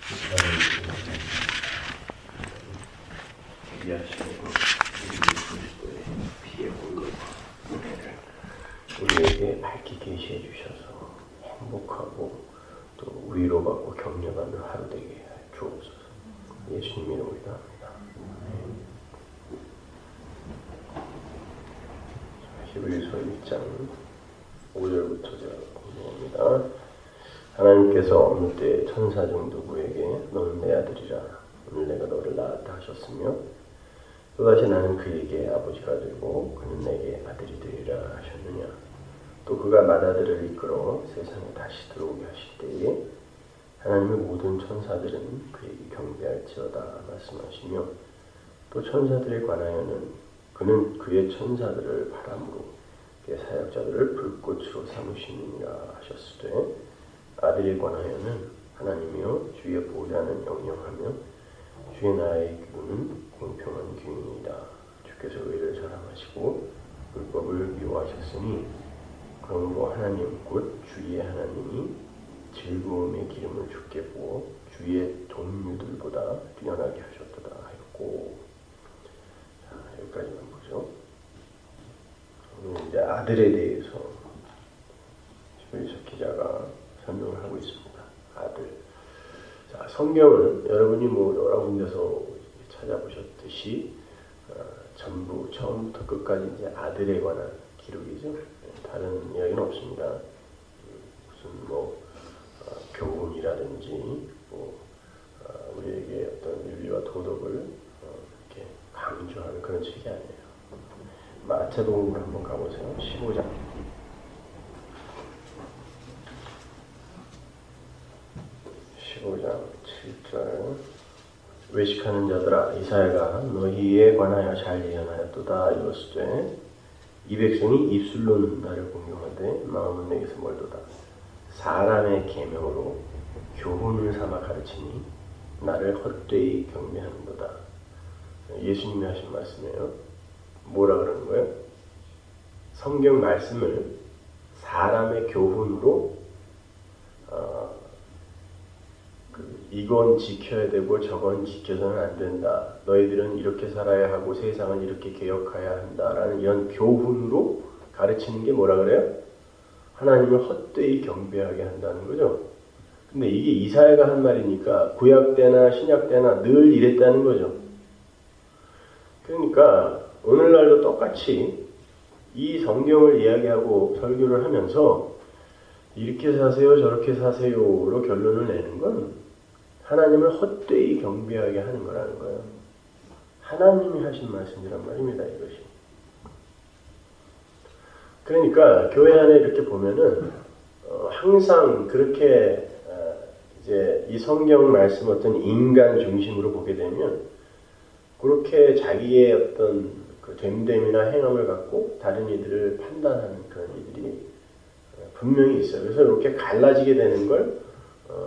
피해 공급 우리에게 밝게 계시해 주셔서 행복하고 또 위로받고 격려받는 하루 되게 주옵소서. 예수님 이름으로 기도합니다. 히브리서 1장 5절부터 제가 공부합니다. 하나님께서 어느 때 천사 중 누구에게 너는 내 아들이라 오늘 내가 너를 낳았다 하셨으며 또다시 나는 그에게 아버지가 되고 그는 내게 아들이 되리라 하셨느냐. 또 그가 맏아들을 이끌어 세상에 다시 들어오게 하실 때에 하나님의 모든 천사들은 그에게 경배할지어다 말씀하시며 또 천사들에 관하여는 그는 그의 천사들을 바람으로 그의 사역자들을 불꽃으로 삼으시느니라 하셨으되 아들에 관하여는 하나님이여 주의 보좌는 영영하며 주의 나라의 기구는 공평한 기운이다. 주께서 의를 사랑하시고 불법을 미워하셨으니 그러므로 하나님 곧 주의 하나님이 즐거움의 기름을 주께 부어 주의 동료들보다 뛰어나게 하셨도다 하였고. 자, 여기까지만 보죠. 오늘 이제 아들에 대해서 히브리서 기자가 설명을 하고 있습니다. 아들. 자, 성경은 여러분이 여러 군데서 찾아보셨듯이 전부 처음부터 끝까지 이제 아들에 관한 기록이죠. 다른 이야기는 없습니다. 무슨 교훈이라든지 우리에게 어떤 윤리와 도덕을 이렇게 강조하는 그런 책이 아니에요. 마태복음으로 한번 가보세요. 15장. 15장 7절. 외식하는 자들아 이사야가 너희에 관하여 잘 예언하였도다 이르시되 이 백성이 입술로는 나를 공경하되 마음은 내게서 멀도다. 사람의 계명으로 교훈을 삼아 가르치니 나를 헛되이 경배하는도다. 예수님이 하신 말씀이에요. 뭐라 그러는 거예요? 성경 말씀을 사람의 교훈으로 이건 지켜야 되고 저건 지켜서는 안 된다. 너희들은 이렇게 살아야 하고 세상은 이렇게 개혁해야 한다라는 이런 교훈으로 가르치는 게 뭐라 그래요? 하나님을 헛되이 경배하게 한다는 거죠. 근데 이게 이사야가 한 말이니까 구약 때나 신약 때나 늘 이랬다는 거죠. 그러니까 오늘날도 똑같이 이 성경을 이야기하고 설교를 하면서 이렇게 사세요 저렇게 사세요로 결론을 내는 건 하나님을 헛되이 경배하게 하는 거라는 거예요. 하나님이 하신 말씀이란 말입니다. 이것이. 그러니까 교회 안에 이렇게 보면은 항상 그렇게 이제 이 성경 말씀 어떤 인간 중심으로 보게 되면 그렇게 자기의 어떤 그 됨됨이나 행함을 갖고 다른 이들을 판단하는 그런 이들이 분명히 있어요. 그래서 이렇게 갈라지게 되는 걸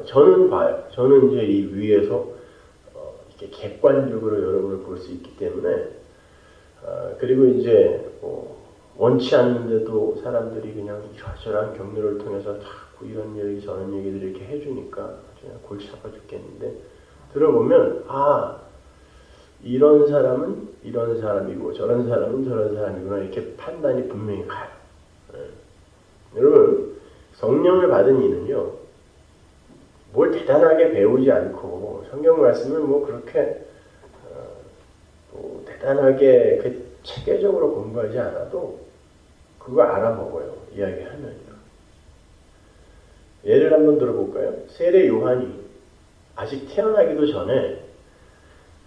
저는 봐요. 저는 이제 이 위에서 이렇게 객관적으로 여러분을 볼 수 있기 때문에 그리고 이제 원치 않는데도 사람들이 그냥 이러저러한 격려를 통해서 자꾸 이런 얘기 저런 얘기들 이렇게 해주니까 그냥 골치 아파 죽겠는데 들어보면 이런 사람은 이런 사람이고 저런 사람은 저런 사람이구나 이렇게 판단이 분명히 가요. 여러분 성령을 받은 이는요 뭘 대단하게 배우지 않고 성경 말씀을 그렇게 대단하게 체계적으로 공부하지 않아도 그거 알아먹어요. 이야기하면요. 예를 한번 들어볼까요? 세례 요한이 아직 태어나기도 전에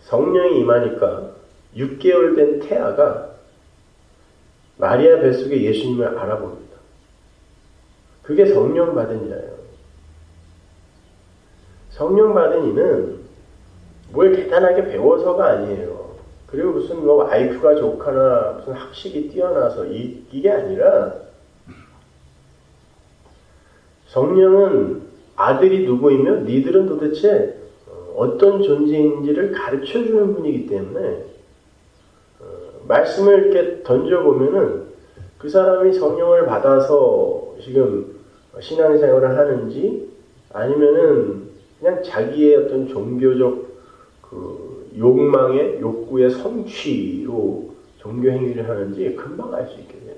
성령이 임하니까 6개월 된 태아가 마리아 뱃속에 예수님을 알아봅니다. 그게 성령 받은 자예요. 성령 받은 이는 뭘 대단하게 배워서가 아니에요. 그리고 무슨 IQ가 좋거나 무슨 학식이 뛰어나서 이게 아니라 성령은 아들이 누구이며 니들은 도대체 어떤 존재인지를 가르쳐주는 분이기 때문에 말씀을 이렇게 던져보면은 그 사람이 성령을 받아서 지금 신앙생활을 하는지 아니면은 그냥 자기의 어떤 종교적 그 욕망의 욕구의 성취로 종교 행위를 하는지 금방 알 수 있게 돼요.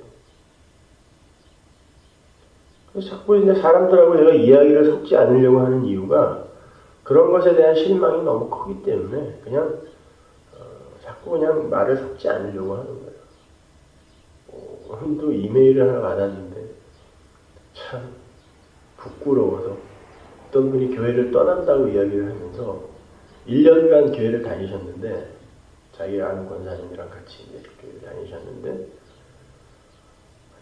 그래서 자꾸 이제 사람들하고 제가 이야기를 섞지 않으려고 하는 이유가 그런 것에 대한 실망이 너무 크기 때문에 그냥 자꾸 그냥 말을 섞지 않으려고 하는 거예요. 오늘도 이메일을 하나 받았는데 참 부끄러워서 어떤 분이 교회를 떠난다고 이야기를 하면서 1년간 교회를 다니셨는데 자기가 아는 권사님이랑 같이 이제 교회를 다니셨는데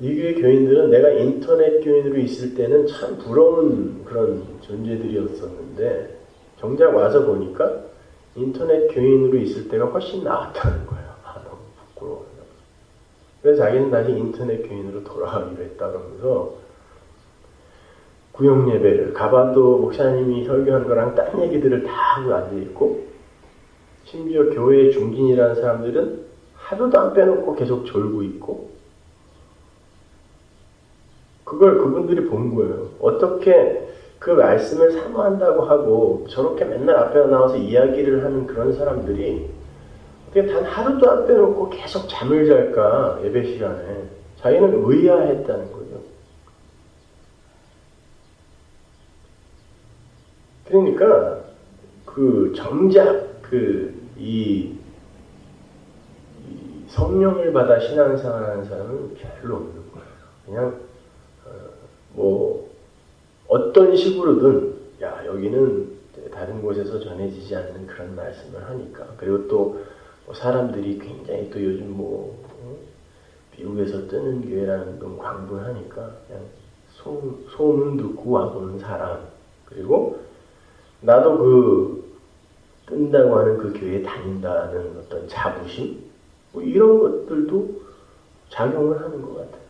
이 교회 교인들은 내가 인터넷 교인으로 있을 때는 참 부러운 그런 존재들이었었는데 정작 와서 보니까 인터넷 교인으로 있을 때가 훨씬 나았다는 거예요. 너무 부끄러워요. 그래서 자기는 다시 인터넷 교인으로 돌아가기로 했다 그러면서 구역 예배를 가봐도 목사님이 설교한 거랑 딴 얘기들을 다 하고 앉아있고 심지어 교회의 중진이라는 사람들은 하루도 안 빼놓고 계속 졸고 있고 그걸 그분들이 본 거예요. 어떻게 그 말씀을 사모한다고 하고 저렇게 맨날 앞에 나와서 이야기를 하는 그런 사람들이 어떻게 단 하루도 안 빼놓고 계속 잠을 잘까 예배 시간에 자기는 의아했다는 거죠. 그러니까 그 정작 이 성령을 받아 신앙생활하는 사람은 별로 없는 거예요. 그냥 뭐 어떤 식으로든 야 여기는 다른 곳에서 전해지지 않는 그런 말씀을 하니까 그리고 또 사람들이 굉장히 또 요즘 미국에서 뜨는 교회라는 건 광분하니까 그냥 소문 듣고 와보는 사람 그리고 나도 그 뜬다고 하는 그 교회에 다닌다는 어떤 자부심 뭐 이런 것들도 작용을 하는 것 같아요.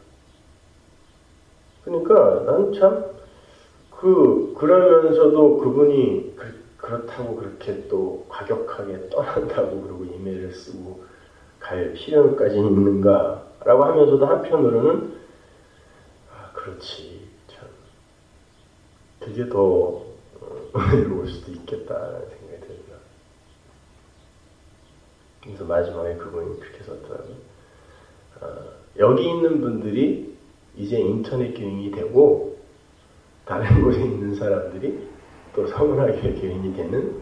그러니까 나는 참 그러면서도 그분이 그렇다고 그렇게 또 과격하게 떠난다고 그러고 이메일을 쓰고 갈 필요까지 있는가라고 하면서도 한편으로는 그렇지 참 그게 더 은혜로울 수도 있겠다라는 생각이 듭니다. 그래서 마지막에 그분이 그렇게 썼더라고요. 여기 있는 분들이 이제 인터넷 교인이 되고 다른 곳에 있는 사람들이 또 서문화교회 교인이 되는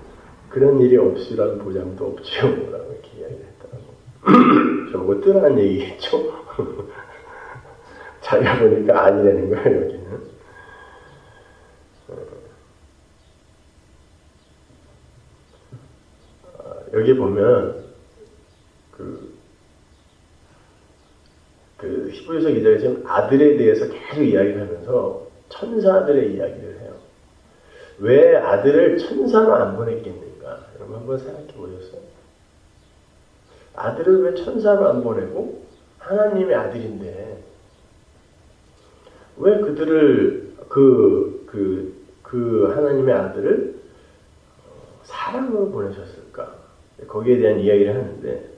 그런 일이 없으라는 보장도 없죠. 라고 이렇게 이야기를 했더라고요. 저거 뜨라는 얘기겠죠? 자기가 보니까 아니라는 거예요, 여기는. 여기 보면 히브리서 기자가 지금 아들에 대해서 계속 이야기를 하면서 천사들의 이야기를 해요. 왜 아들을 천사로 안 보냈겠는가? 여러분 한번 생각해 보셨어요? 아들을 왜 천사로 안 보내고 하나님의 아들인데 왜 그들을 그 하나님의 아들을 사람으로 보내셨을까? 거기에 대한 이야기를 하는데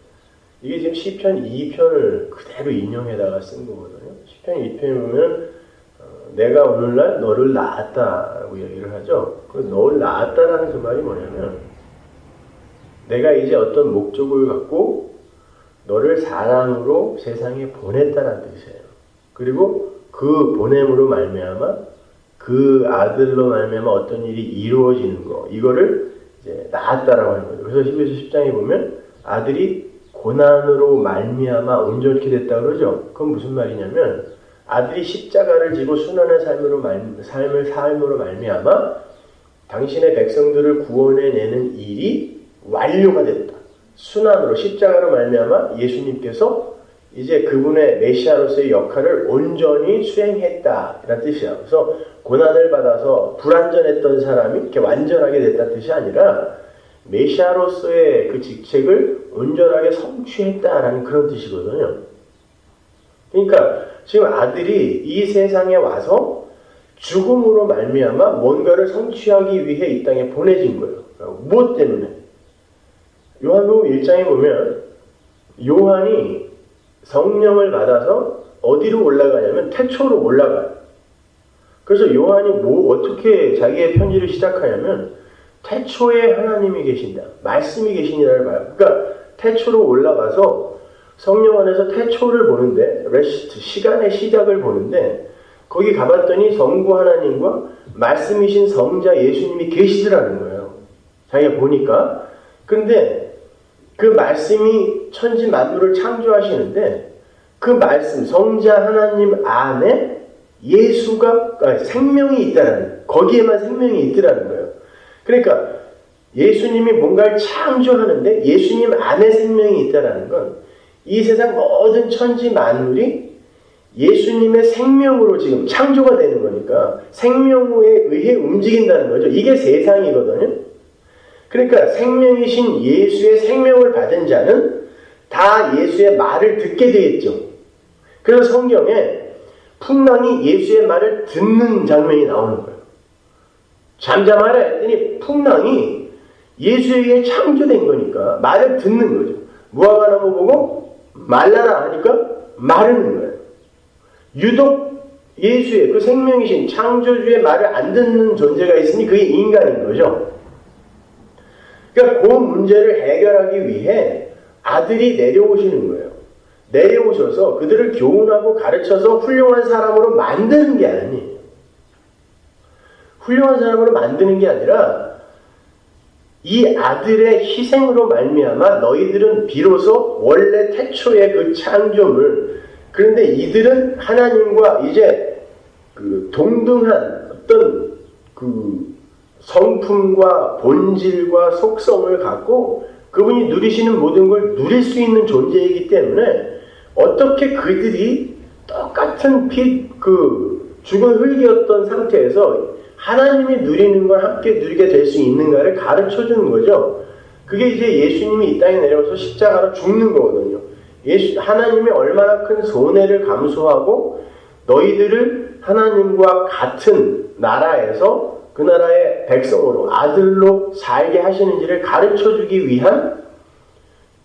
이게 지금 시편 2편을 그대로 인용해다가 쓴 거거든요. 시편 2편에 보면 내가 오늘날 너를 낳았다라고 이야기를 하죠. 그 너를 낳았다라는 그 말이 뭐냐면 내가 이제 어떤 목적을 갖고 너를 사랑으로 세상에 보냈다는 뜻이에요. 그리고 그 보냄으로 말미암아 그 아들로 말미암아 어떤 일이 이루어지는 거 이거를 이제 낳았다라고 하는 거죠. 그래서 히브리서 10장에 보면 아들이 고난으로 말미암아 온전케 됐다 그러죠. 그건 무슨 말이냐면 아들이 십자가를 지고 순환의 삶으로 말미암아 당신의 백성들을 구원해내는 일이 완료가 됐다. 순환으로 십자가로 말미암아 예수님께서 이제 그분의 메시아로서의 역할을 온전히 수행했다 이런 뜻이야. 그래서 고난을 받아서 불완전했던 사람이 이렇게 완전하게 됐다는 뜻이 아니라 메시아로서의 그 직책을 온전하게 성취했다라는 그런 뜻이거든요. 그러니까 지금 아들이 이 세상에 와서 죽음으로 말미암아 뭔가를 성취하기 위해 이 땅에 보내진 거예요. 무엇 때문에? 요한복음 1장에 보면 요한이 성령을 받아서 어디로 올라가냐면 태초로 올라가요. 그래서 요한이 어떻게 자기의 편지를 시작하냐면 태초에 하나님이 계신다. 말씀이 계시니라를 봐요. 그러니까 태초로 올라가서 성령 안에서 태초를 보는데, 레시트, 시간의 시작을 보는데, 거기 가봤더니 성부 하나님과 말씀이신 성자 예수님이 계시더라는 거예요. 자기가 보니까. 근데 그 말씀이 천지 만물을 창조하시는데, 그 말씀, 성자 하나님 안에 예수가, 생명이 있다라는, 거기에만 생명이 있더라는 거예요. 그러니까 예수님이 뭔가를 창조하는데 예수님 안에 생명이 있다라는 건 이 세상 모든 천지 만물이 예수님의 생명으로 지금 창조가 되는 거니까 생명에 의해 움직인다는 거죠. 이게 세상이거든요. 그러니까 생명이신 예수의 생명을 받은 자는 다 예수의 말을 듣게 되겠죠. 그래서 성경에 풍랑이 예수의 말을 듣는 장면이 나오는 거예요. 잠잠하라 했더니 풍랑이 예수에 의해 창조된 거니까 말을 듣는 거죠. 무화과나무 보고 말라라 하니까 마르는 거예요. 유독 예수의 그 생명이신 창조주의 말을 안 듣는 존재가 있으니 그게 인간인 거죠. 그러니까 그 문제를 해결하기 위해 아들이 내려오시는 거예요. 내려오셔서 그들을 교훈하고 가르쳐서 훌륭한 사람으로 만드는 게 아니에요. 훌륭한 사람으로 만드는 게 아니라 이 아들의 희생으로 말미암아 너희들은 비로소 원래 태초의 그 창조물, 그런데 이들은 하나님과 이제 그 동등한 어떤 그 성품과 본질과 속성을 갖고 그분이 누리시는 모든 걸 누릴 수 있는 존재이기 때문에 어떻게 그들이 똑같은 죽은 흙이었던 상태에서 하나님이 누리는 걸 함께 누리게 될 수 있는가를 가르쳐 주는 거죠. 그게 이제 예수님이 이 땅에 내려와서 십자가로 죽는 거거든요. 하나님이 얼마나 큰 손해를 감수하고 너희들을 하나님과 같은 나라에서 그 나라의 백성으로 아들로 살게 하시는지를 가르쳐 주기 위한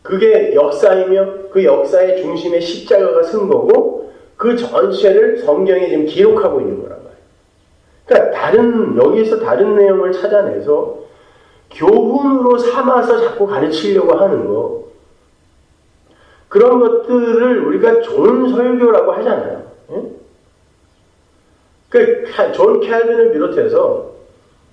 그게 역사이며 그 역사의 중심에 십자가가 쓴 거고 그 전체를 성경에 지금 기록하고 있는 거란 말이에요. 그러니까 여기에서 다른 내용을 찾아내서 교훈으로 삼아서 자꾸 가르치려고 하는 거, 그런 것들을 우리가 좋은 설교라고 하잖아요. 존 캘빈을 비롯해서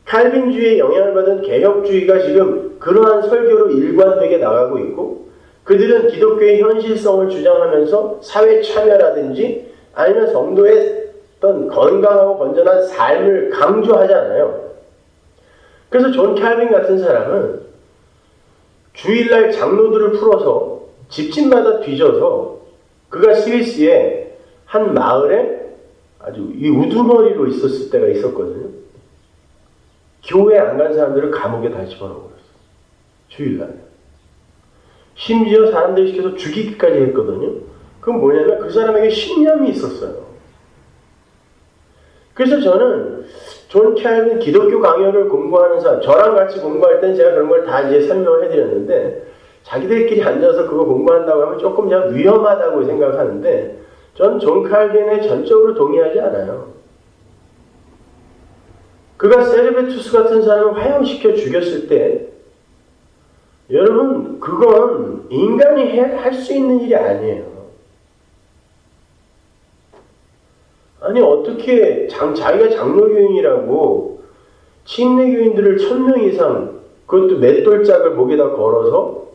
칼빈주의에 영향을 받은 개혁주의가 지금 그러한 설교로 일관되게 나가고 있고, 그들은 기독교의 현실성을 주장하면서 사회 참여라든지 아니면 성도의 어떤 건강하고 건전한 삶을 강조하잖아요. 그래서 존 캘빈 같은 사람은 주일날 장로들을 풀어서 집집마다 뒤져서 그가 스위스의 한 마을에 아주 이 우두머리로 있었을 때가 있었거든요. 교회 안 간 사람들을 감옥에 다 집어넣어버렸어요. 주일날. 심지어 사람들이 시켜서 죽이기까지 했거든요. 그건 뭐냐면 그 사람에게 신념이 있었어요. 그래서 저는 존 캘빈 기독교 강요를 공부하는 사람, 저랑 같이 공부할 땐 제가 그런 걸 다 이제 설명을 해드렸는데, 자기들끼리 앉아서 그거 공부한다고 하면 조금 좀 위험하다고 생각하는데, 전 존 칼빈에 전적으로 동의하지 않아요. 그가 세르베투스 같은 사람을 화형시켜 죽였을 때, 여러분, 그건 인간이 할 수 있는 일이 아니에요. 아니, 어떻게 자기가 장로교인이라고 침례교인들을 1000명 이상, 그것도 맷돌짝을 목에다 걸어서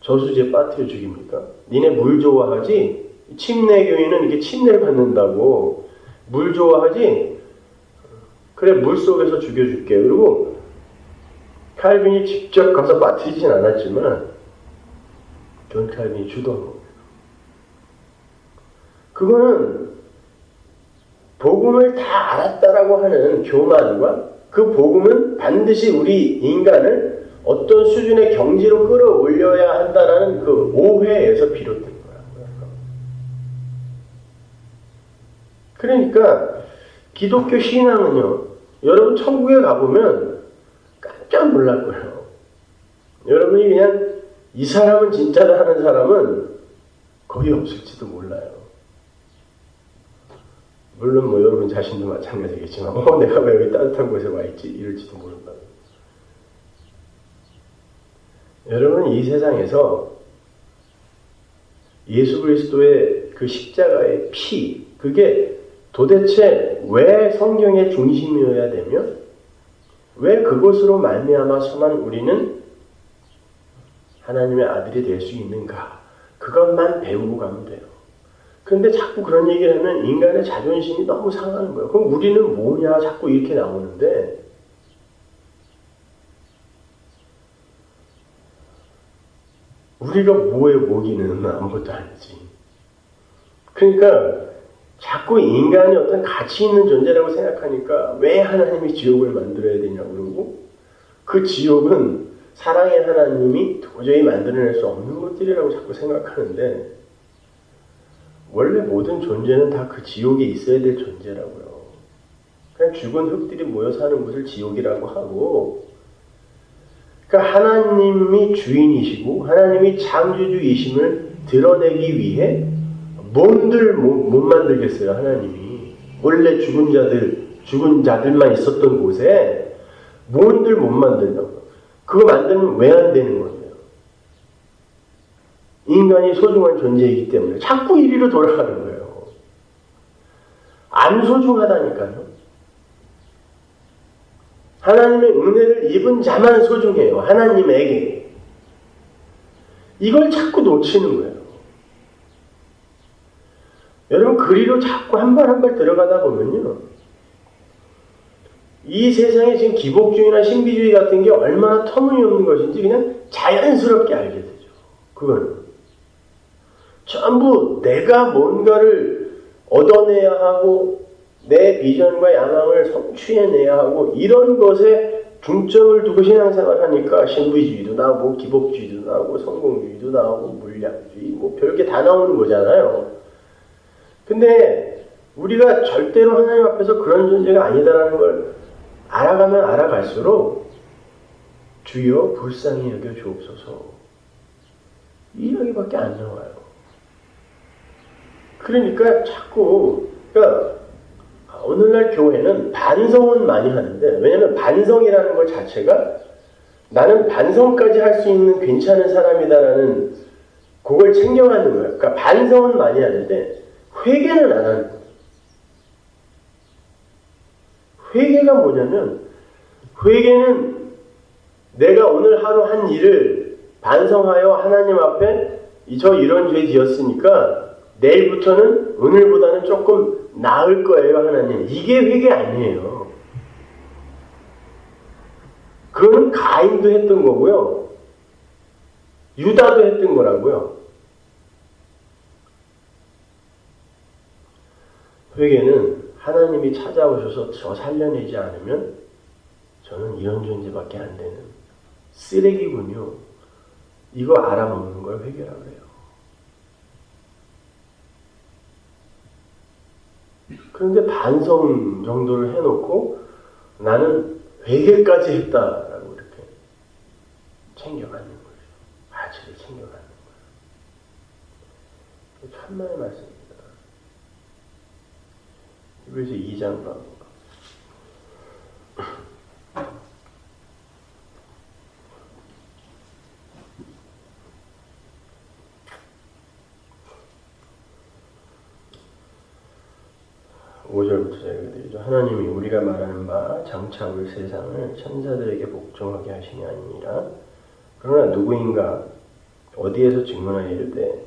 저수지에 빠뜨려 죽입니까? 니네 물 좋아하지? 침례교인은 이렇게 침례를 받는다고 물 좋아하지? 그래, 물 속에서 죽여줄게. 그리고 칼빈이 직접 가서 빠뜨리진 않았지만 존 칼빈이 주도한 겁니다. 그거는 복음을 다 알았다라고 하는 교만과 그 복음은 반드시 우리 인간을 어떤 수준의 경지로 끌어올려야 한다라는 그 오해에서 비롯된 거라고요. 그러니까 기독교 신앙은요, 여러분 천국에 가보면 깜짝 놀랄 거예요. 여러분이 그냥 이 사람은 진짜다 하는 사람은 거의 없을지도 몰라요. 물론 여러분 자신도 마찬가지겠지만 내가 왜 여기 따뜻한 곳에 와 있지 이럴지도 모른다. 여러분, 이 세상에서 예수 그리스도의 그 십자가의 피, 그게 도대체 왜 성경의 중심이어야 되며 왜 그것으로 말미암아서만 우리는 하나님의 아들이 될 수 있는가? 그것만 배우고 가면 돼요. 그런데 자꾸 그런 얘기를 하면 인간의 자존심이 너무 상하는 거예요. 그럼 우리는 뭐냐? 자꾸 이렇게 나오는데 우리가 뭐에 뭐기는 아무것도 아니지. 그러니까 자꾸 인간이 어떤 가치 있는 존재라고 생각하니까 왜 하나님이 지옥을 만들어야 되냐고 그러고 그 지옥은 사랑의 하나님이 도저히 만들어낼 수 없는 것들이라고 자꾸 생각하는데 원래 모든 존재는 다 그 지옥에 있어야 될 존재라고요. 그냥 죽은 흙들이 모여 사는 곳을 지옥이라고 하고 그러니까 하나님이 주인이시고 하나님이 창조주이심을 드러내기 위해 뭔들 못 만들겠어요. 하나님이 원래 죽은 자들만 있었던 곳에 뭔들 못 만든다고. 그거 만들면 왜 안 되는 거예요? 인간이 소중한 존재이기 때문에 자꾸 이리로 돌아가는 거예요. 안 소중하다니까요. 하나님의 은혜를 입은 자만 소중해요. 하나님에게. 이걸 자꾸 놓치는 거예요. 여러분 그리로 자꾸 한 발 한 발 들어가다 보면요. 이 세상에 지금 기복주의나 신비주의 같은 게 얼마나 터무니없는 것인지 그냥 자연스럽게 알게 되죠. 그거는. 전부 내가 뭔가를 얻어내야 하고 내 비전과 야망을 성취해내야 하고 이런 것에 중점을 두고 신앙생활 하니까 신비주의도 나오고 기복주의도 나오고 성공주의도 나오고 물량주의 뭐 별게 다 나오는 거잖아요. 근데 우리가 절대로 하나님 앞에서 그런 존재가 아니다라는 걸 알아가면 알아갈수록 주여 불쌍히 여겨 주옵소서 이 이야기밖에 안 나와요. 그러니까 자꾸 그러니까 오늘날 교회는 반성은 많이 하는데 왜냐하면 반성이라는 것 자체가 나는 반성까지 할 수 있는 괜찮은 사람이다라는 그걸 챙겨가는 거예요. 그러니까 반성은 많이 하는데 회개는 안 하는 거예요. 회개가 뭐냐면 회개는 내가 오늘 하루 한 일을 반성하여 하나님 앞에 저 이런 죄 지었으니까 내일부터는 오늘보다는 조금 나을 거예요, 하나님. 이게 회개 아니에요. 그거는 가인도 했던 거고요. 유다도 했던 거라고요. 회개는 하나님이 찾아오셔서 저 살려내지 않으면 저는 이런 존재밖에 안 되는 쓰레기군요. 이거 알아먹는 걸 회개라고 해요. 그런데 반성 정도를 해놓고 나는 회개까지 했다라고 이렇게 챙겨가는 거예요. 가치를 챙겨가는 거예요. 천만의 말씀입니다. 그래서 2장으로 합니다. (5절부터) 제가 읽어드리죠. 하나님이 우리가 말하는 바 장차 올 세상을 천사들에게 복종하게 하시니 아니니라. 그러나 누구인가 어디에서 증언하여 이르되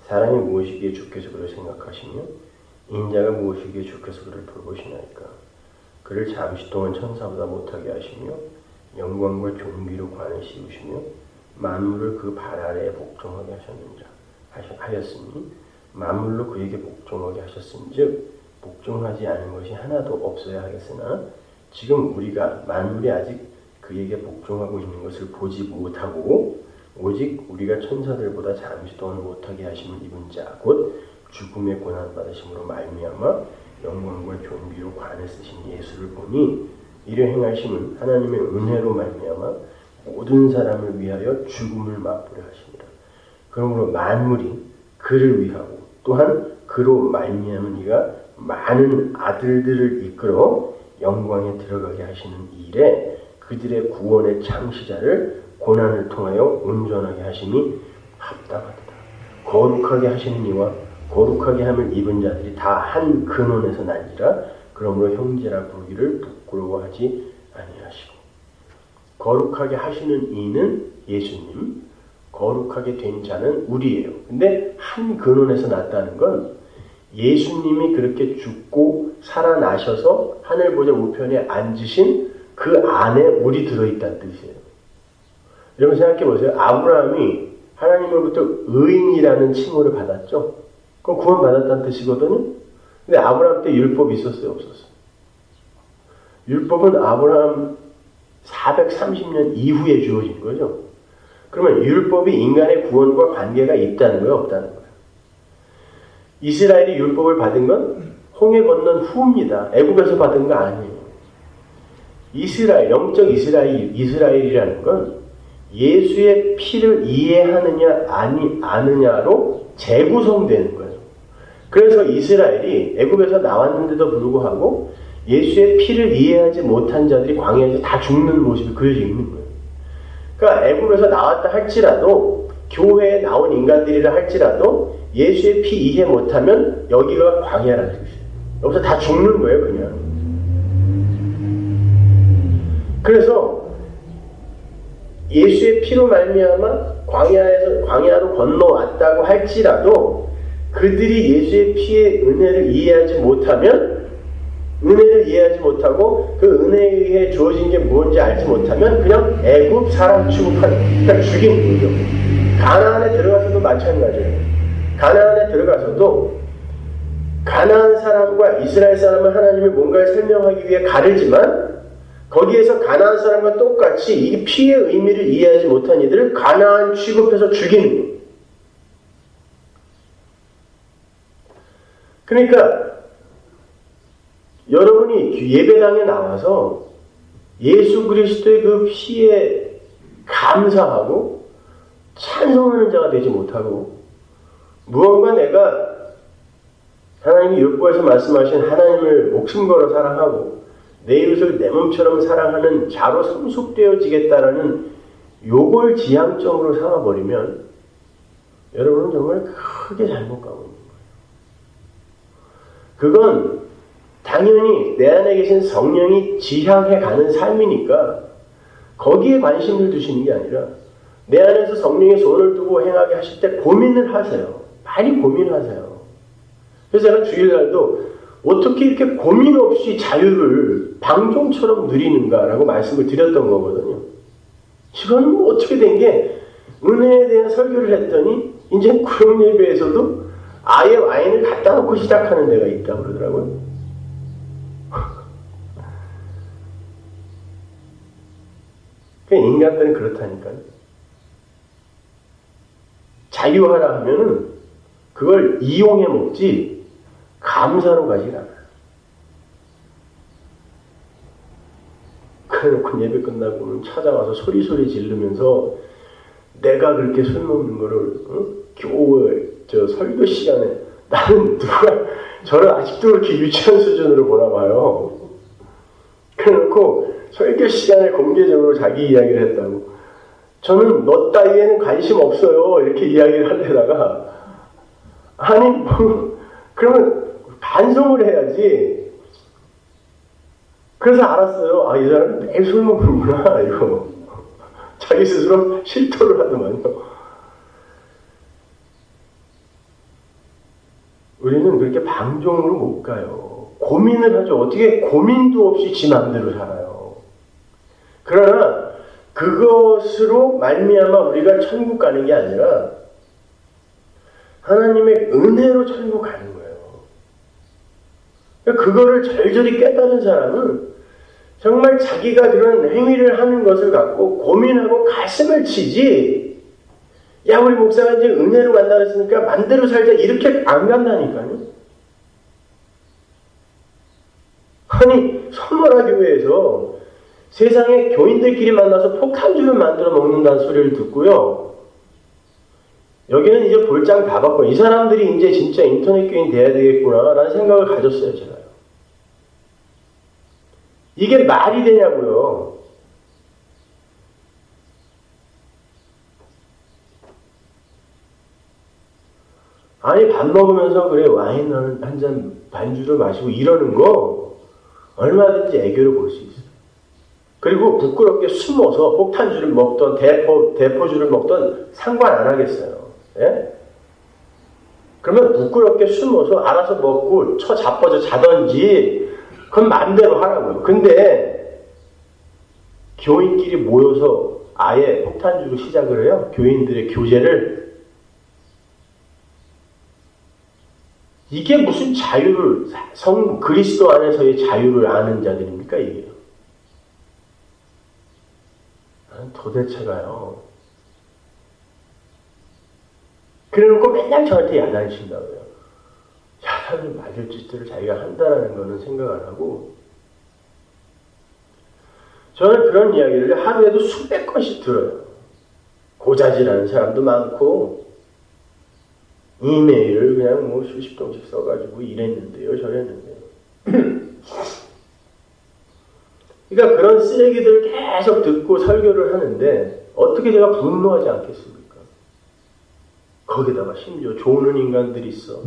사람이 무엇이기에 주께서 그를 생각하시며 인자가 무엇이기에 주께서 그를 돌보시나이까. 그를 잠시 동안 천사보다 못하게 하시며 영광과 존귀로 관을 씌우시며 만물을 그 발 아래에 복종하게 하였으니 만물로 그에게 복종하게 하셨은즉 복종하지 않은 것이 하나도 없어야 하겠으나 지금 우리가 만물이 아직 그에게 복종하고 있는 것을 보지 못하고 오직 우리가 천사들보다 잠시 동안 못하게 하심을 입은 자 곧 죽음의 고난 받으심으로 말미암아 영광과 존귀로 관을 쓰신 예수를 보니 이를 행하심은 하나님의 은혜로 말미암아 모든 사람을 위하여 죽음을 맛보려 하시니라. 그러므로 만물이 그를 위하고 또한 그로 말미암은 이가 많은 아들들을 이끌어 영광에 들어가게 하시는 일에 그들의 구원의 창시자를 고난을 통하여 온전하게 하심이 합당하도다. 거룩하게 하시는 이와 거룩하게 함을 입은 자들이 다 한 근원에서 난지라. 그러므로 형제라 부르기를 부끄러워하지 아니하시고. 거룩하게 하시는 이는 예수님, 거룩하게 된 자는 우리예요. 근데 한 근원에서 났다는 건 예수님이 그렇게 죽고 살아나셔서 하늘보좌 우편에 앉으신 그 안에 우리 들어있다는 뜻이에요. 여러분 생각해 보세요. 아브라함이 하나님으로부터 의인이라는 칭호를 받았죠. 그럼 구원받았다는 뜻이거든요. 근데 아브라함 때 율법이 있었어요? 없었어요? 율법은 아브라함 430년 이후에 주어진 거죠. 그러면 율법이 인간의 구원과 관계가 있다는 거예요? 없다는 거예요? 이스라엘이 율법을 받은 건 홍해 건넌 후입니다. 애굽에서 받은 거 아니에요. 이스라엘, 영적 이스라엘이라는 건 예수의 피를 이해하느냐 아느냐로 재구성되는 거예요. 그래서 이스라엘이 애굽에서 나왔는데도 불구하고 예수의 피를 이해하지 못한 자들이 광야에서 다 죽는 모습이 그려져 있는 거예요. 그러니까 애굽에서 나왔다 할지라도 교회에 나온 인간들이라 할지라도 예수의 피 이해 못하면 여기가 광야라는 뜻이에요. 여기서 다 죽는 거예요, 그냥. 그래서 예수의 피로 말미암아 광야로 건너왔다고 할지라도 그들이 예수의 피의 은혜를 이해하지 못하면, 은혜를 이해하지 못하고 그 은혜에 의해 주어진 게 뭔지 알지 못하면 그냥 애굽 사람 취급하는, 그러니까 죽이는 거죠. 가나안에 들어가서도 마찬가지예요. 가나안에 들어가서도 가나안 사람과 이스라엘 사람은 하나님이 뭔가를 설명하기 위해 가르지만 거기에서 가나안 사람과 똑같이 이 피의 의미를 이해하지 못한 이들을 가나안 취급해서 죽이는 거예요. 그러니까 여러분이 예배당에 나와서 예수 그리스도의 그 피에 감사하고 찬송하는 자가 되지 못하고 무언가 내가 하나님이 율법에서 말씀하신 하나님을 목숨 걸어 사랑하고 내 이웃을 내 몸처럼 사랑하는 자로 성숙되어지겠다라는 요걸 지향점으로 삼아버리면 여러분은 정말 크게 잘못 가고 있는 거예요. 그건 당연히 내 안에 계신 성령이 지향해 가는 삶이니까 거기에 관심을 두시는 게 아니라 내 안에서 성령의 손을 두고 행하게 하실 때 고민을 하세요. 많이 고민하세요. 그래서 제가 주일날도 어떻게 이렇게 고민 없이 자유를 방종처럼 누리는가라고 말씀을 드렸던 거거든요. 지금 어떻게 된 게 은혜에 대한 설교를 했더니 이제 구역 예배에서도 아예 와인을 갖다 놓고 시작하는 데가 있다고 그러더라고요. 인간들은 그렇다니까요. 자유하라 하면은 그걸 이용해 먹지 감사로 가지 않아요. 그래놓고 예배 끝나고는 찾아와서 소리소리 지르면서 내가 그렇게 술 먹는 거를 교회 설교 시간에 나는 누가 저를 아직도 그렇게 유치한 수준으로 보나 봐요. 그래놓고 설교 시간에 공개적으로 자기 이야기를 했다고. 저는 너 따위에는 관심 없어요. 이렇게 이야기를 하려다가 아니 뭐 그러면 반성을 해야지. 그래서 알았어요. 아, 이 사람은 매일 술 먹는구나 이거. 자기 스스로 실토를 하더만요. 우리는 그렇게 방종으로 못 가요. 고민을 하죠. 어떻게 고민도 없이 지 마음대로 살아요. 그러나 그것으로 말미암아 우리가 천국 가는 게 아니라 하나님의 은혜로 천국 가는 거예요. 그거를 절절히 깨달은 사람은 정말 자기가 그런 행위를 하는 것을 갖고 고민하고 가슴을 치지, 야 우리 목사가 이제 은혜로 간다 그랬으니까 맘대로 살자 이렇게 안 간다니까요. 아니 선머라 교회에서 세상에 교인들끼리 만나서 폭탄주를 만들어 먹는다는 소리를 듣고요. 여기는 이제 볼장 다 받고 이 사람들이 이제 진짜 인터넷 교인 돼야 되겠구나라는 생각을 가졌어요, 제가요. 이게 말이 되냐고요. 아니 밥 먹으면서 그래 와인 한 잔 반주를 마시고 이러는 거 얼마든지 애교를 볼 수 있어요. 그리고 부끄럽게 숨어서 폭탄주를 먹던 대포주를 먹던 상관 안 하겠어요. 예? 그러면 부끄럽게 숨어서 알아서 먹고 자빠져 자던지 그건 마음대로 하라고요. 근데 교인끼리 모여서 아예 폭탄주로 시작을 해요. 교인들의 교제를. 이게 무슨 자유를, 그리스도 안에서의 자유를 아는 자들입니까, 이게? 도대체가요. 그래놓고 맨날 저한테 야단친다고요. 야단을 맞을 짓들을 자기가 한다라는 거는 생각 안 하고, 저는 그런 이야기를 하루에도 수백 건씩 들어요. 고자질하는 사람도 많고, 이메일을 그냥 뭐 수십 통씩 써가지고 이랬는데요, 저랬는데요. 그러니까 그런 쓰레기들을 계속 듣고 설교를 하는데 어떻게 제가 분노하지 않겠습니까? 거기다가 심지어 조는 인간들이 있어.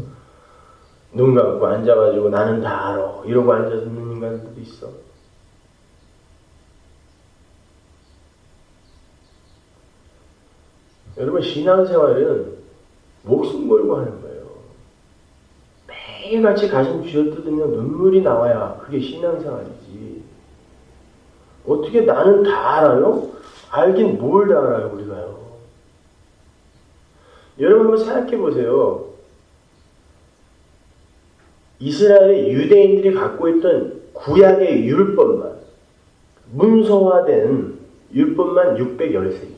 눈 감고 앉아가지고 나는 다 알아. 이러고 앉아있는 인간들도 있어. 여러분 신앙생활은 목숨 걸고 하는 거예요. 매일같이 가슴 쥐어뜯으면 눈물이 나와야 그게 신앙생활이지. 어떻게 나는 다 알아요? 알긴 뭘 다 알아요, 우리가요. 여러분 한번 생각해 보세요. 이스라엘의 유대인들이 갖고 있던 구약의 율법만, 문서화된 율법만 613개.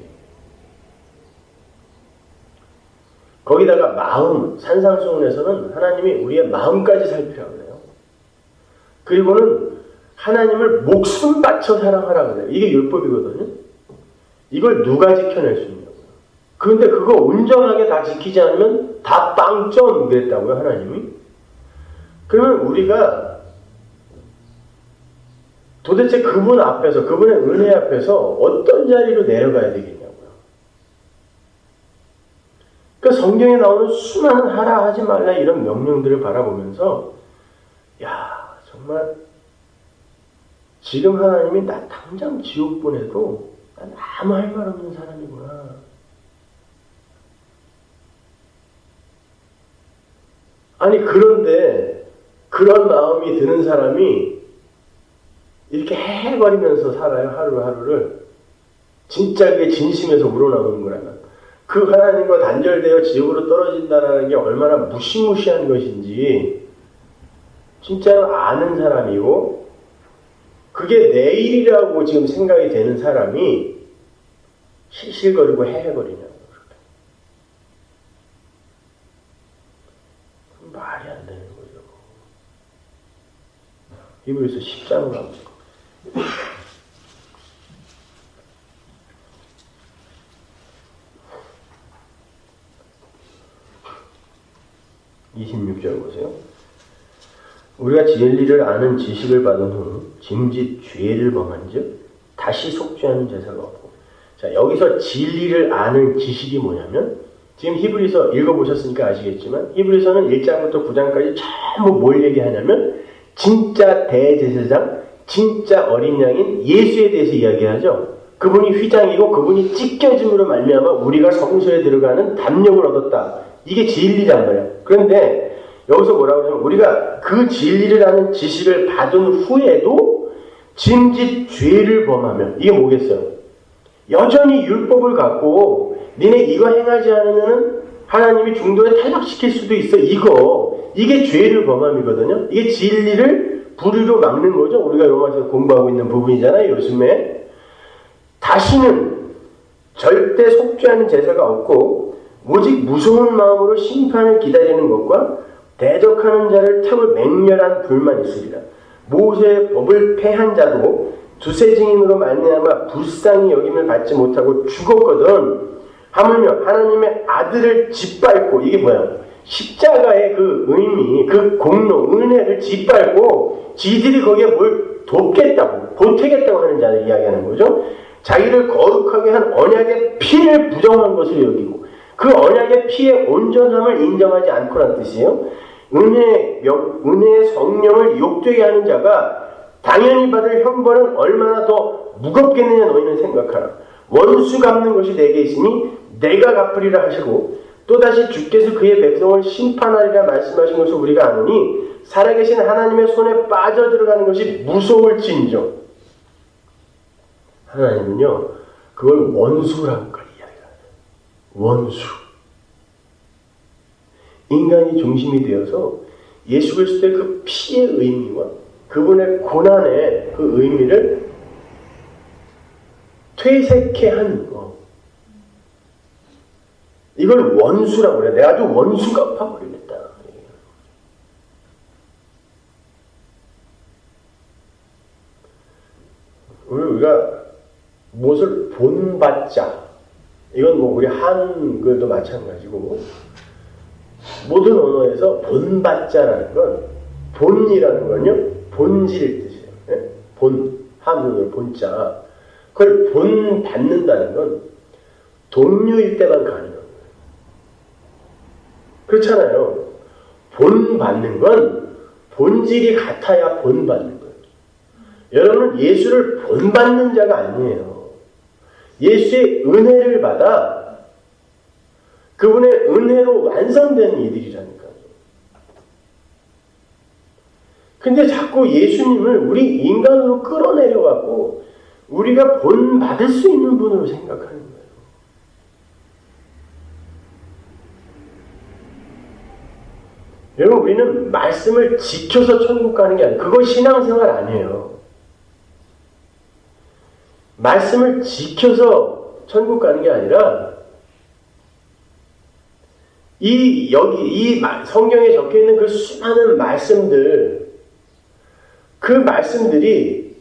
거기다가 마음, 산상수훈에서는 하나님이 우리의 마음까지 살피라고 그래요. 그리고는 하나님을 목숨 바쳐 사랑하라고 그래요. 이게 율법이거든요. 이걸 누가 지켜낼 수 있냐고요. 그런데 그거 온전하게 다 지키지 않으면 다 빵점 그랬다고요, 하나님이. 그러면 우리가 도대체 그분 앞에서, 그분의 은혜 앞에서 어떤 자리로 내려가야 되겠냐고요. 그러니까 성경에 나오는 수많은 하라 하지 말라 이런 명령들을 바라보면서 야 정말 지금 하나님이 나 당장 지옥 보내도 난 아무 할 말 없는 사람이구나. 아니 그런데 그런 마음이 드는 사람이 이렇게 헤헤거리면서 살아요. 하루하루를. 진짜 그게 진심에서 우러나오는 거라면 그 하나님과 단절되어 지옥으로 떨어진다는 게 얼마나 무시무시한 것인지 진짜로 아는 사람이고 그게 내일이라고 지금 생각이 되는 사람이 실실거리고 헤헤거리냐고. 말이 안 되는 거죠. 히브리서 10장으로 갑니다. 26절 보세요. 우리가 진리를 아는 지식을 받은 후 짐짓 죄를 범한즉 다시 속죄하는 제사가 없고. 자, 여기서 진리를 아는 지식이 뭐냐면 지금 히브리서 읽어보셨으니까 아시겠지만 히브리서는 1장부터 9장까지 전부 뭘 얘기하냐면 진짜 대제사장, 진짜 어린 양인 예수에 대해서 이야기하죠. 그분이 휘장이고 그분이 찢겨짐으로 말미암아 우리가 성소에 들어가는 담력을 얻었다. 이게 진리란 말이에요. 그런데 여기서 뭐라고 하냐면 우리가 그 진리를 아는 지식을 받은 후에도 짐짓 죄를 범하면 이게 뭐겠어요? 여전히 율법을 갖고 니네 이거 행하지 않으면 하나님이 중도에 탈락시킬 수도 있어. 이게 죄를 범함이거든요. 이게 진리를 불의로 막는 거죠. 우리가 로마서 공부하고 있는 부분이잖아요. 요즘에. 다시는 절대 속죄하는 제사가 없고 오직 무서운 마음으로 심판을 기다리는 것과 대적하는 자를 태울 맹렬한 불만 있으리라. 모세의 법을 폐한 자도 두세 증인으로 말미암아 불쌍히 여김을 받지 못하고 죽었거든. 하물며 하나님의 아들을 짓밟고 이게 뭐야? 십자가의 그 의미, 그 공로, 은혜를 짓밟고 지들이 거기에 뭘 돕겠다고, 보태겠다고 하는 자를 이야기하는 거죠. 자기를 거룩하게 한 언약의 피를 부정한 것을 여기고 그 언약의 피의 온전함을 인정하지 않고란 뜻이에요. 은혜의 성령을 욕되게 하는 자가 당연히 받을 형벌은 얼마나 더 무겁겠느냐 너희는 생각하라. 원수 갚는 것이 내게 있으니 내가 갚으리라 하시고 또다시 주께서 그의 백성을 심판하리라 말씀하신 것을 우리가 아노니 살아계신 하나님의 손에 빠져들어가는 것이 무서울진저. 하나님은요 그걸 원수라고 이야기합니다. 원수. 인간이 중심이 되어서 예수 그리스도의 그 피의 의미와 그분의 고난의 그 의미를 퇴색해 하는 거. 이걸 원수라고 그래. 내가 아주 원수 갚아버리겠다. 우리가 무엇을 본받자. 이건 뭐 우리 한글도 마찬가지고 모든 언어에서 본받자라는 건 본이라는 건요 본질일 뜻이에요. 네? 본 한문으로 본자. 그걸 본받는다는 건 동료일 때만 가능한 거예요. 그렇잖아요. 본받는 건 본질이 같아야 본받는 거예요. 여러분은 예수를 본받는 자가 아니에요. 예수의 은혜를 받아 그분의 은혜로 완성되는 이들이라니까요. 근데 자꾸 예수님을 우리 인간으로 끌어내려갖고 우리가 본받을 수 있는 분으로 생각하는 거예요. 여러분 우리는 말씀을 지켜서 천국 가는 게 아니에요. 그거 신앙생활 아니에요. 말씀을 지켜서 천국 가는 게 아니라 이 성경에 적혀있는 그 수많은 말씀들 그 말씀들이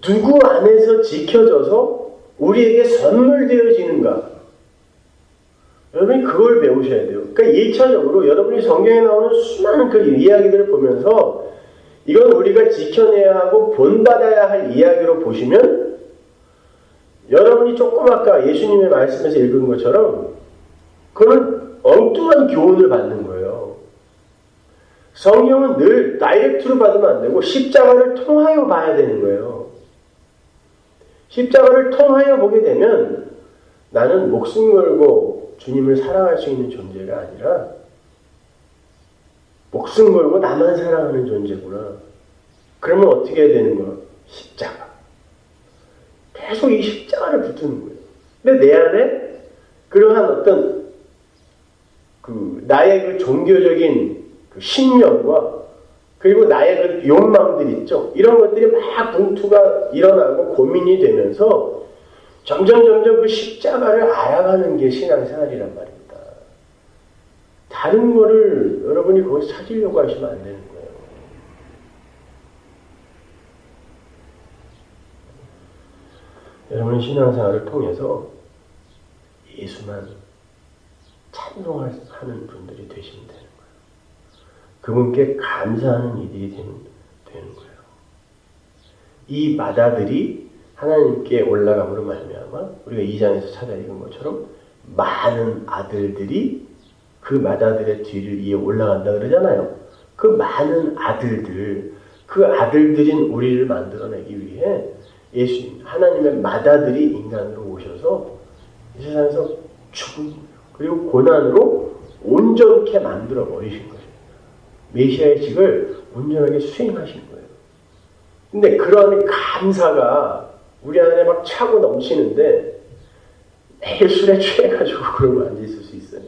누구 안에서 지켜져서 우리에게 선물되어지는가 여러분이 그걸 배우셔야 돼요. 그러니까 1차적으로 여러분이 성경에 나오는 수많은 그 이야기들을 보면서 이건 우리가 지켜내야 하고 본받아야 할 이야기로 보시면 여러분이 조금 아까 예수님의 말씀에서 읽은 것처럼 그거는 엉뚱한 교훈을 받는 거예요. 성경은 늘 다이렉트로 받으면 안 되고 십자가를 통하여 봐야 되는 거예요. 십자가를 통하여 보게 되면 나는 목숨 걸고 주님을 사랑할 수 있는 존재가 아니라 목숨 걸고 나만 사랑하는 존재구나. 그러면 어떻게 해야 되는 거야? 십자가. 계속 이 십자가를 붙드는 거예요. 근데 내 안에 그러한 어떤 나의 그 종교적인 그 신념과 그리고 나의 그 욕망들 있죠. 이런 것들이 막 분투가 일어나고 고민이 되면서 점점 그 십자가를 알아가는 게 신앙생활이란 말입니다. 다른 거를 여러분이 거기서 찾으려고 하시면 안 되는 거예요. 여러분의 신앙생활을 통해서 예수만 찬송하는 분들이 되시면 되는 거예요. 그분께 감사하는 이들이 되는 거예요. 이 마다들이 하나님께 올라감으로 말미암아 우리가 2장에서 찾아 읽은 것처럼 많은 아들들이 그 마다들의 뒤를 이어 올라간다 그러잖아요. 그 많은 아들들, 그 아들들인 우리를 만들어내기 위해 예수님, 하나님의 마다들이 인간으로 오셔서 이 세상에서 죽은 그리고 고난으로 온전케 만들어 버리신 거예요. 메시아의 직을 온전하게 수행하신 거예요. 근데 그런 감사가 우리 안에 막 차고 넘치는데 매일 술에 취해가지고 그러고 앉아있을 수 있어요?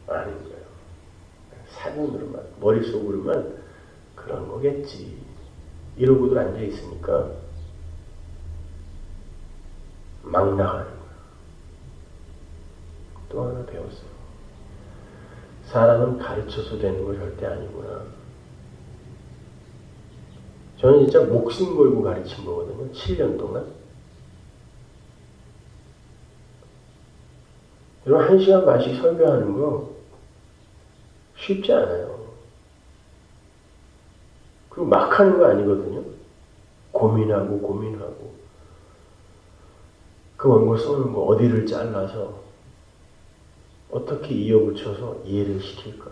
아닌 거예요. 사전으로만, 머릿속으로만 그런 거겠지. 이러고도 앉아있으니까 막 나가는 거예요. 또 하나 배웠어요. 사람은 가르쳐서 되는 거 절대 아니구나. 저는 진짜 목숨 걸고 가르친 거거든요. 7년 동안. 여러분 1시간 반씩 설교하는 거 쉽지 않아요. 그리고 막 하는 거 아니거든요. 고민하고 그 원고 써놓은 거 어디를 잘라서 어떻게 이어붙여서 이해를 시킬까?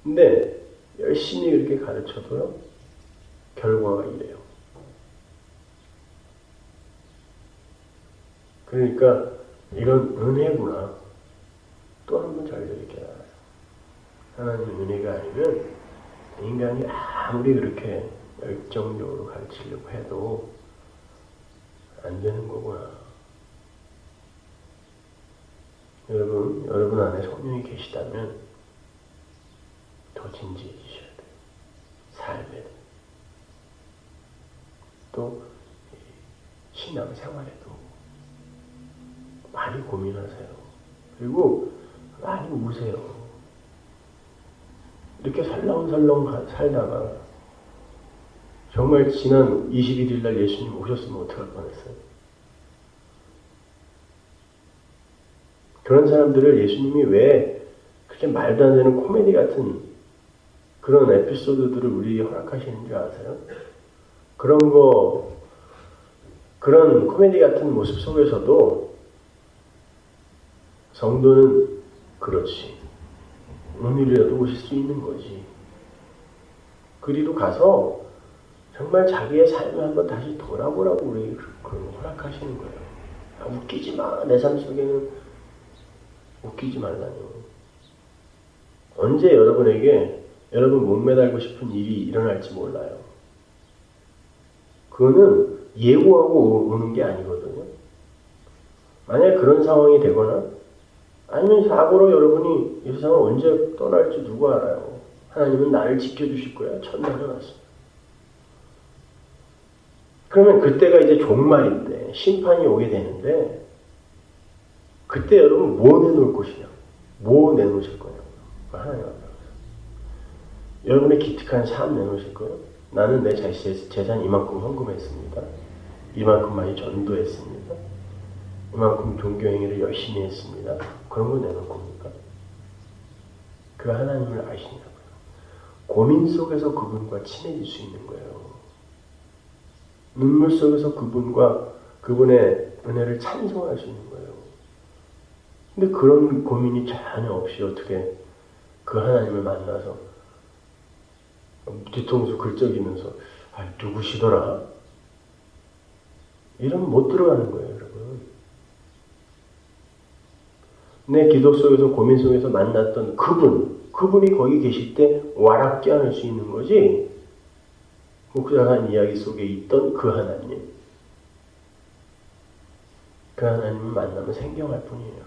근데 열심히 그렇게 가르쳐도요, 결과가 이래요. 그러니까 이건 은혜구나. 또 한 번 저희들이 깨달아요. 하나님 은혜가 아니면 인간이 아무리 그렇게 열정적으로 가르치려고 해도 안 되는 거구나. 여러분 안에 성령이 계시다면 더 진지해지셔야 돼요. 삶에. 또 신앙생활에도 많이 고민하세요. 그리고 많이 우세요. 이렇게 설렁설렁 살다가 정말 지난 21일 날 예수님 오셨으면 어떡할 뻔했어요. 그런 사람들을 예수님이 왜 그렇게 말도 안 되는 코미디 같은 그런 에피소드들을 우리에게 허락하시는 줄 아세요? 그런 코미디 같은 모습 속에서도 성도는 그렇지. 오늘이라도 오실 수 있는 거지. 그리로 가서 정말 자기의 삶을 한번 다시 돌아보라고 우리에게 그런 거 허락하시는 거예요. 아, 웃기지 마. 내 삶 속에는 웃기지 말라뇨. 언제 여러분 목매달고 싶은 일이 일어날지 몰라요. 그거는 예고하고 오는 게 아니거든요. 만약 그런 상황이 되거나 아니면 사고로 여러분이 이 세상을 언제 떠날지 누가 알아요. 하나님은 나를 지켜주실 거야. 첫날은 왔어. 그러면 그때가 이제 종말인데 심판이 오게 되는데 그때 여러분 뭐 내놓을 것이냐? 뭐 내놓으실 거냐고. 하나님 앞에 여러분의 기특한 삶 내놓으실 거예요. 나는 내 재산 이만큼 헌금했습니다. 이만큼 많이 전도했습니다. 이만큼 종교행위를 열심히 했습니다. 그런 거 내놓을 겁니까? 그 하나님을 아시냐고요. 고민 속에서 그분과 친해질 수 있는 거예요. 눈물 속에서 그분의 은혜를 찬송할 수 있는 거예요. 근데 그런 고민이 전혀 없이 어떻게 그 하나님을 만나서 뒤통수 긁적이면서 누구시더라? 이러면 못 들어가는 거예요, 여러분. 내 기도 속에서 고민 속에서 만났던 그분이 거기 계실 때 와락 껴안을 수 있는 거지. 목사한 이야기 속에 있던 그 하나님. 그 하나님을 만나면 생경할 뿐이에요.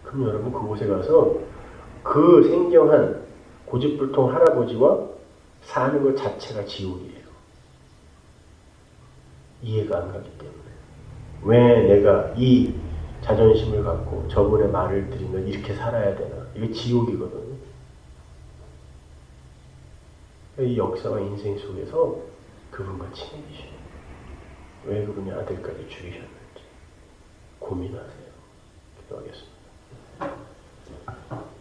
그럼 여러분 그곳에 가서 그 생경한 고집불통 할아버지와 사는 것 자체가 지옥이에요. 이해가 안 가기 때문에. 왜 내가 이 자존심을 갖고 저분의 말을 들으면 이렇게 살아야 되나. 이게 지옥이거든요. 이 역사와 인생 속에서 그분과 친해지셔요. 왜 그분이 아들까지 죽이셨는지 고민하세요. 기도하겠습니다.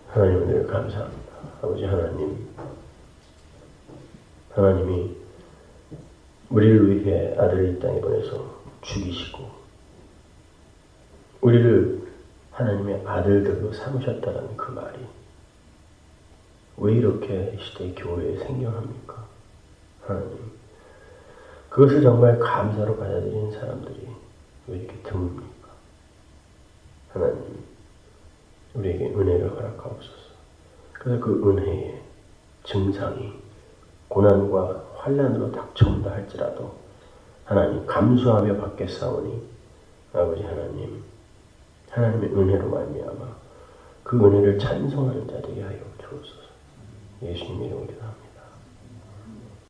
하나님 늘 감사합니다. 아버지 하나님이 우리를 위해 아들을 이 땅에 보내서 죽이시고 우리를 하나님의 아들들로 삼으셨다는 그 말이 왜 이렇게 이 시대의 교회에 생겨납니까? 하나님, 그것을 정말 감사로 받아들이는 사람들이 왜 이렇게 드뭅니까? 하나님, 우리에게 은혜를 허락하옵소서. 그래서 그 은혜의 증상이 고난과 환난으로 닥쳐온다 할지라도 하나님 감수하며 받겠사오니 아버지 하나님의 은혜로 말미암아 그 은혜를 찬송하는 자들이 하여 주옵소서. 예수님 이름으로 기도합니다.